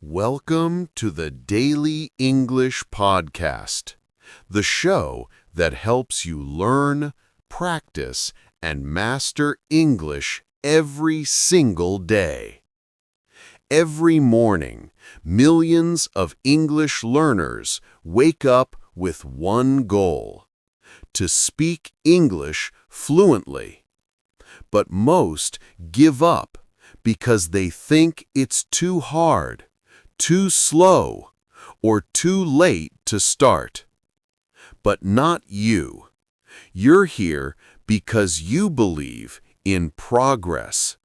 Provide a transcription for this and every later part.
Welcome to the Daily English Podcast, the show that helps you learn, practice, and master English every single day. Every morning, millions of English learners wake up with one goal: to speak English fluently. But most give up because they think it's too hard, too slow, or too late to start. But not you. You're here because you believe in progress,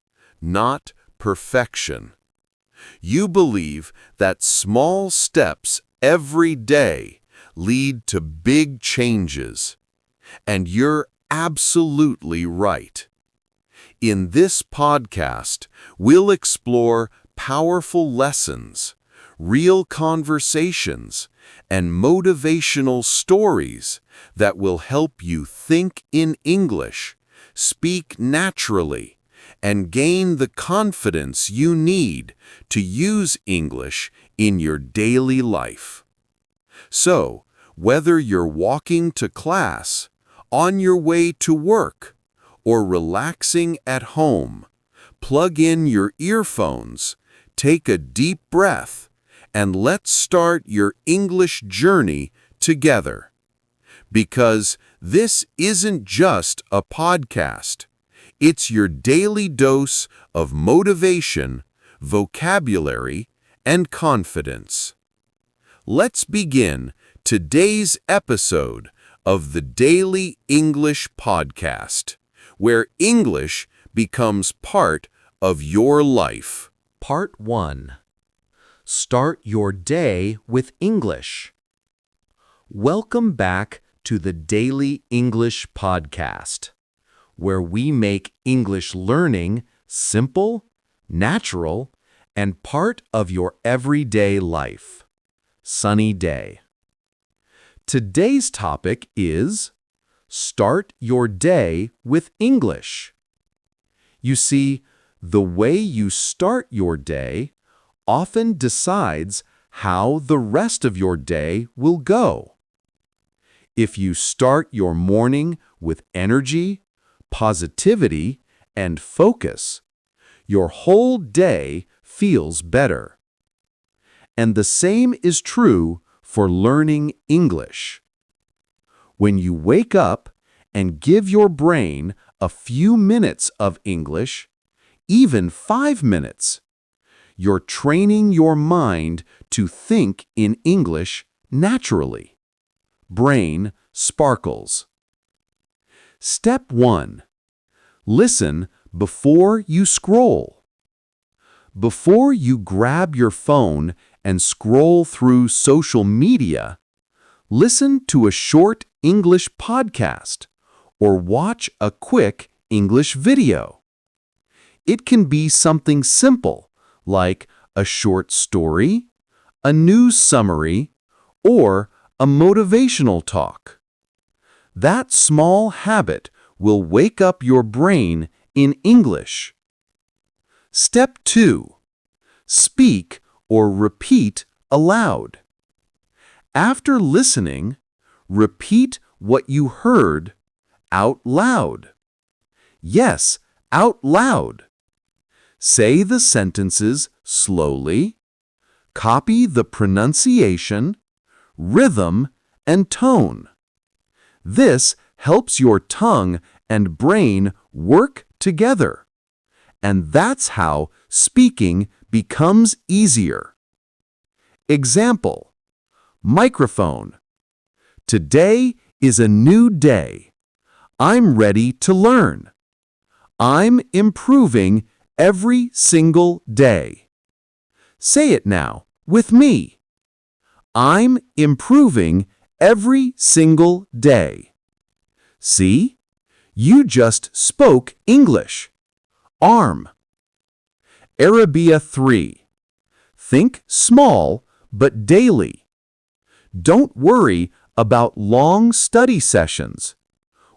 not perfection. You believe that small steps every day lead to big changes. And you're absolutely right. In this podcast, we'll explore powerful lessons, real conversations, and motivational stories that will help you think in English, speak naturally, and gain the confidence you need to use English in your daily life. So, whether you're walking to class, on your way to work, or relaxing at home, plug in your earphones, take a deep breath, and let's start your English journey together. Because this isn't just a podcast. It's your daily dose of motivation, vocabulary, and confidence. Let's begin today's episode of the Daily English Podcast, where English becomes part of your life. Part 1. Start your day with English. Welcome back to the Daily English Podcast, where we make English learning simple, natural, and part of your everyday life. Sunny day. Today's topic is Start your day with English. You see, the way you start your day often decides how the rest of your day will go. If you start your morning with energy, positivity, and focus, your whole day feels better. And the same is true for learning English. When you wake up and give your brain a few minutes of English, even 5 minutes, you're training your mind to think in English naturally. Brain sparkles. Step 1. Listen before you scroll. Before you grab your phone and scroll through social media, listen to a short English podcast or watch a quick English video. It can be something simple, like a short story, a news summary, or a motivational talk. That small habit will wake up your brain in English. Step 2. Speak or repeat aloud. After listening, repeat what you heard out loud. Yes, out loud. Say the sentences slowly. Copy the pronunciation, rhythm, and tone. This helps your tongue and brain work together. And that's how speaking becomes easier. Example: microphone. Today is a new day. I'm ready to learn. I'm improving every single day. Say it now with me. I'm improving every single day. See? You just spoke English. Arm. Arabia 3. Think small but daily. Don't worry about long study sessions.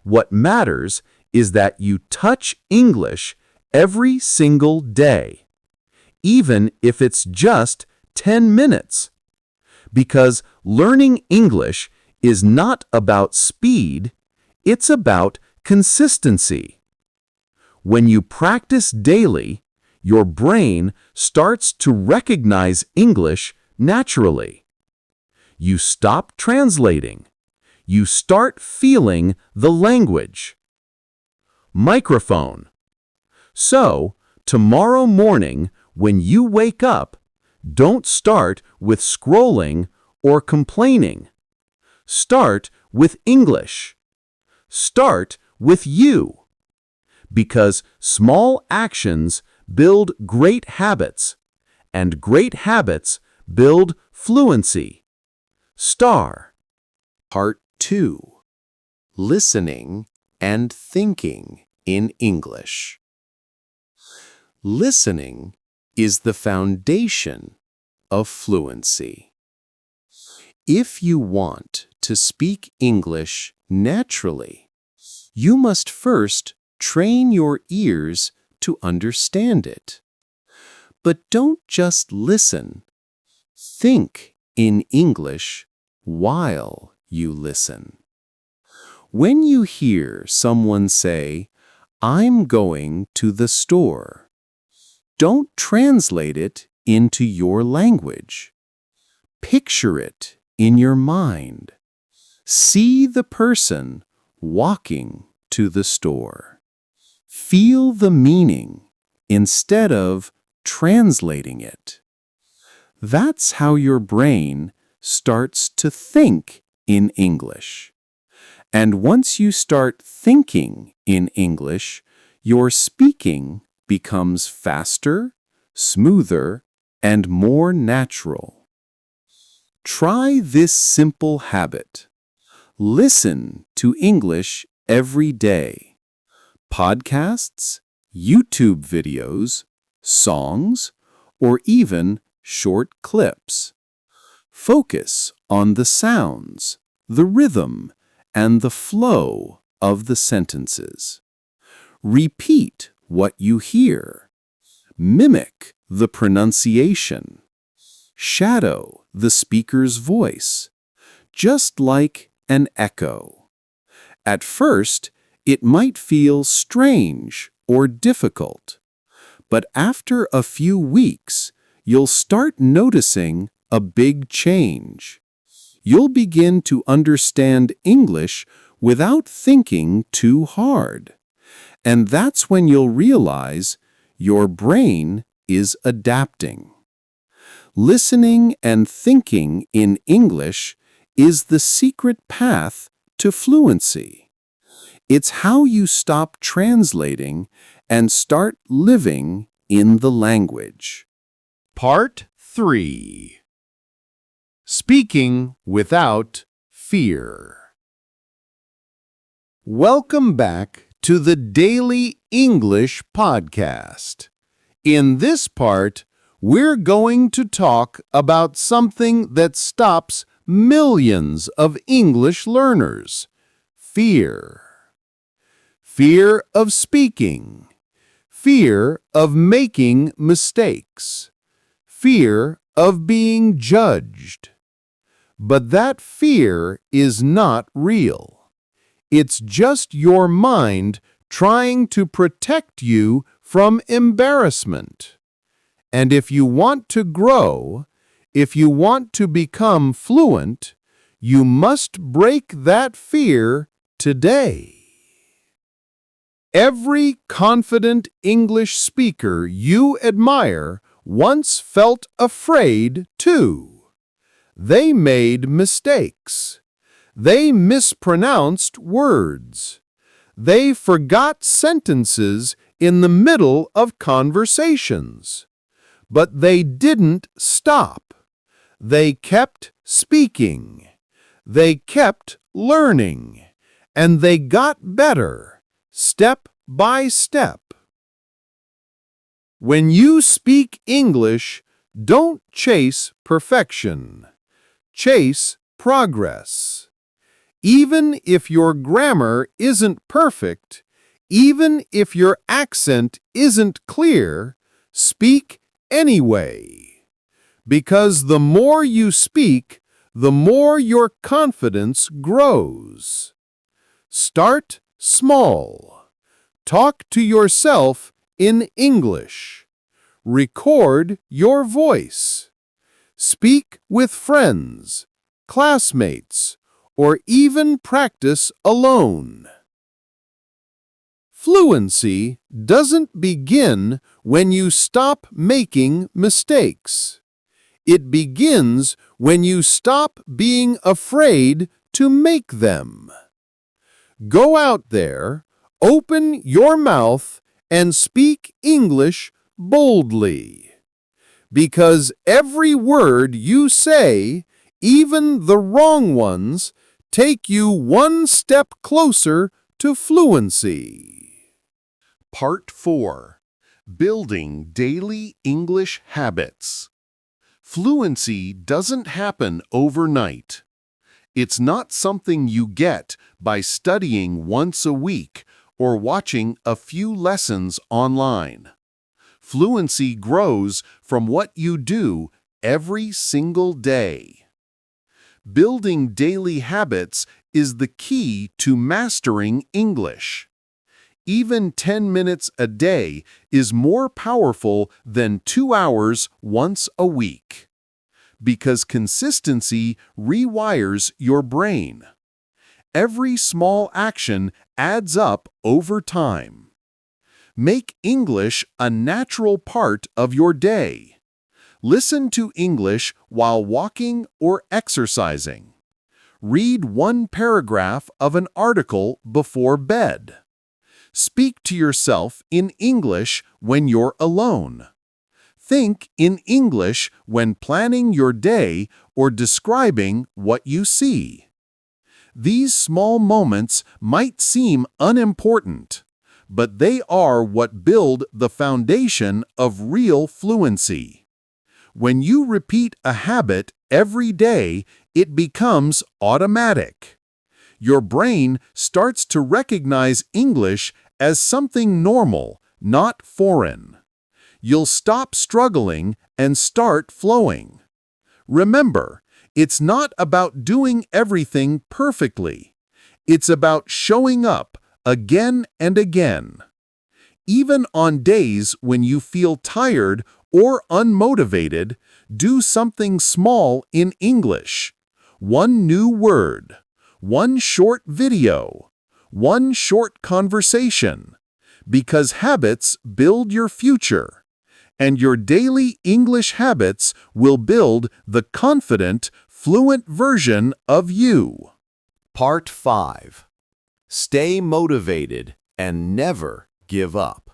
What matters is that you touch English every single day, even if it's just 10 minutes. Because learning English is not about speed, it's about consistency. When you practice daily, your brain starts to recognize English naturally. You stop translating. You start feeling the language. Microphone. So, tomorrow morning, when you wake up, don't start with scrolling or complaining. Start with English. Start with you. Because small actions build great habits, and great habits build fluency. Star. Part 2. Listening and thinking in English. Listening is the foundation of fluency. If you want to speak English naturally, you must first train your ears to understand it. But don't just listen. Think in English while you listen. When you hear someone say, "I'm going to the store," don't translate it into your language. Picture it in your mind. See the person walking to the store. Feel the meaning instead of translating it. That's how your brain starts to think in English. And once you start thinking in English, your speaking becomes faster, smoother, and more natural. Try this simple habit. Listen to English every day. Podcasts, YouTube videos, songs, or even short clips. Focus on the sounds, the rhythm, and the flow of the sentences. Repeat what you hear. Mimic the pronunciation. Shadow the speaker's voice, just like an echo. At first, it might feel strange or difficult, but after a few weeks, you'll start noticing a big change. You'll begin to understand English without thinking too hard. And that's when you'll realize your brain is adapting. Listening and thinking in English is the secret path to fluency. It's how you stop translating and start living in the language. Part 3. Speaking without fear. Welcome back to the Daily English Podcast. In this part, we're going to talk about something that stops millions of English learners: fear. Fear of speaking. Fear of making mistakes. Fear of being judged. But that fear is not real. It's just your mind trying to protect you from embarrassment. And if you want to grow, if you want to become fluent, you must break that fear today. Every confident English speaker you admire once felt afraid too. They made mistakes. They mispronounced words. They forgot sentences in the middle of conversations. But they didn't stop. They kept speaking. They kept learning. And they got better, step by step. When you speak English, don't chase perfection. Chase progress. Even if your grammar isn't perfect, even if your accent isn't clear, speak anyway. because the more you speak, the more your confidence grows. Start small. Talk to yourself in English. Record your voice. Speak with friends, classmates, or even practice alone. Fluency doesn't begin when you stop making mistakes. It begins when you stop being afraid to make them. Go out there, open your mouth, and speak English boldly. Because every word you say, even the wrong ones, take you one step closer to fluency. Part 4. Building Daily English Habits. Fluency doesn't happen overnight. It's not something you get by studying once a week or watching a few lessons online. Fluency grows from what you do every single day. Building daily habits is the key to mastering English. Even 10 minutes a day is more powerful than 2 hours once a week. Because consistency rewires your brain. Every small action adds up over time. Make English a natural part of your day. Listen to English while walking or exercising. Read one paragraph of an article before bed. Speak to yourself in English when you're alone. Think in English when planning your day or describing what you see. These small moments might seem unimportant, but they are what build the foundation of real fluency. When you repeat a habit every day, it becomes automatic. Your brain starts to recognize English as something normal, not foreign. You'll stop struggling and start flowing. Remember, it's not about doing everything perfectly. It's about showing up again and again. Even on days when you feel tired or unmotivated, do something small in English. One new word, one short video, one short conversation. Because habits build your future. And your daily English habits will build the confident, fluent version of you. Part 5. Stay motivated and never give up.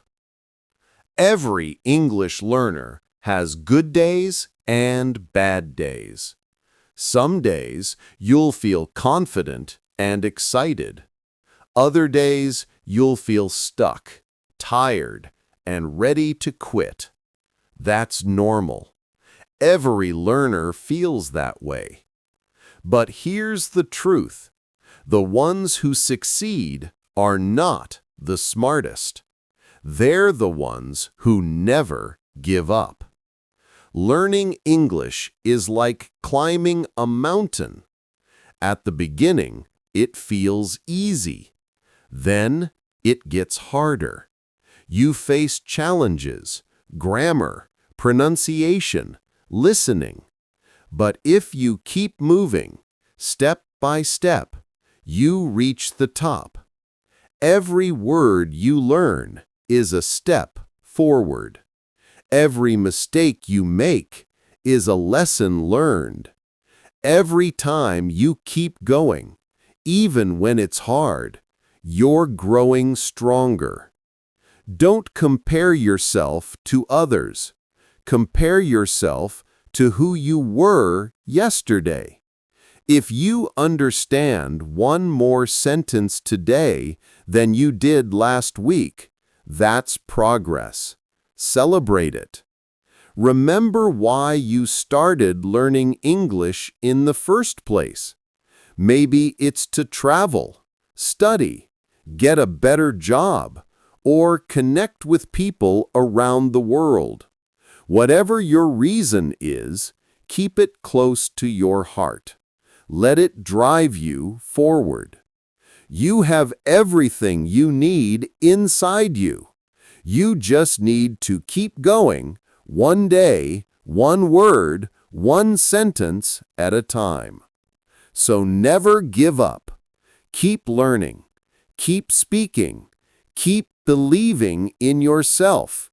Every English learner has good days and bad days. Some days you'll feel confident and excited. Other days you'll feel stuck, tired, and ready to quit. That's normal. Every learner feels that way. But here's the truth. The ones who succeed are not the smartest. They're the ones who never give up. Learning English is like climbing a mountain. At the beginning, it feels easy. Then it gets harder. You face challenges, grammar, pronunciation, listening. But if you keep moving, step by step, you reach the top. Every word you learn is a step forward. Every mistake you make is a lesson learned. Every time you keep going, even when it's hard, you're growing stronger. Don't compare yourself to others. Compare yourself to who you were yesterday. If you understand one more sentence today than you did last week, that's progress. Celebrate it. Remember why you started learning English in the first place. Maybe it's to travel, study, get a better job, or connect with people around the world. Whatever your reason is, keep it close to your heart. Let it drive you forward. You have everything you need inside you. You just need to keep going, one day, one word, one sentence at a time. So never give up. Keep learning. Keep speaking. Keep believing in yourself.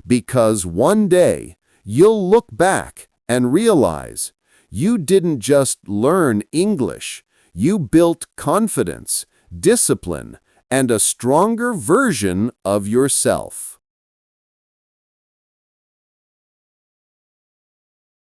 Because one day, you'll look back and realize you didn't just learn English, you built confidence, discipline, and a stronger version of yourself.